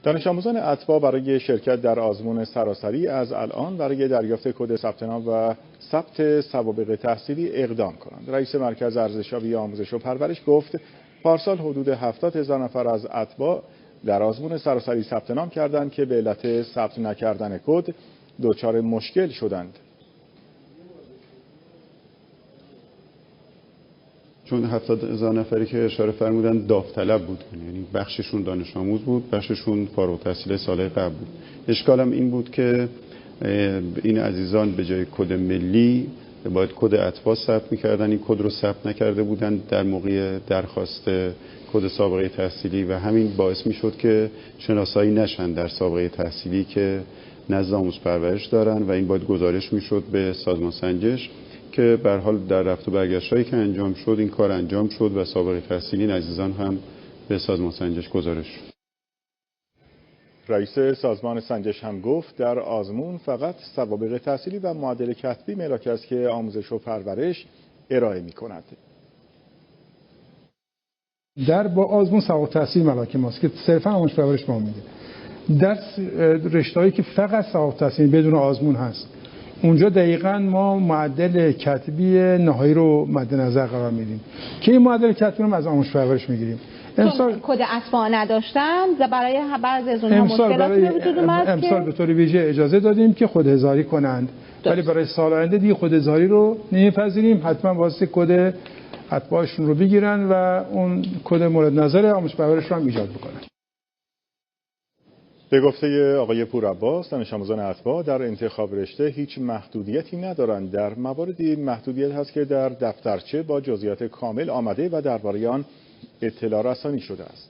دانش آموزان اتباع برای شرکت در آزمون سراسری از الان برای دریافت کد ثبت نام و ثبت سوابق تحصیلی اقدام کنند. رئیس مرکز ارزشیابی آموزش و پرورش گفت پارسال حدود 70,000 نفر از اتباع در آزمون سراسری ثبت نام کردند که به علت ثبت نکردن کد دچار مشکل شدند. چون 70,000 نفری که اشاره فرمودن داوطلب بود، یعنی بخششون دانش آموز بود، بخششون فارغ التحصیل سال قبل بود. اشکالم این بود که این عزیزان به جای کد ملی باید کد اتباع ثبت می‌کردن، این کد رو ثبت نکرده بودن در موقع درخواست کد سابقه تحصیلی و همین باعث می‌شد که شناسایی نشن در سابقه تحصیلی که نزد آموزش پرورش دارن و این باید گزارش می‌شد به سازمان سنجش که به هر حال در رفت و برگشتایی که انجام شد این کار انجام شد و سابقه تحصیلی این عزیزان هم به سازمان سنجش گزارش شد. رئیس سازمان سنجش هم گفت در آزمون فقط سوابق تحصیلی و معدل کتبی ملاک است که آموزش و پرورش ارائه می‌کند. در با آزمون سوابق تحصیلی ملاک ماست که صرفا آموزش پرورش ما میده. در رشته‌هایی که فقط سوابق تحصیلی بدون آزمون هست اونجا دقیقاً ما معدل کتبی نهایی رو مد نظر قرار میدیم که این معدل کتبی رو از آموزش پرورش میگیریم. امسال کد اتباع نداشتن و برای بعضی از اونها مشکلاتی به وجود اومد که امسال به طور ویژه اجازه دادیم که خودهزاری کنند، ولی برای سال آینده دیگه خودهزاری رو نمیپذیریم، حتما واسه کد اتباعشون رو بگیرن و اون کد مورد نظر آموزش پرورش رو هم ایجاد بکنن. به گفته آقای پورعباس دانش آموزان اتباع در انتخاب رشته هیچ محدودیتی ندارند. در مواردی محدودیت هست که در دفترچه با جزئیات کامل آمده و درباره آن اطلاع رسانی شده است.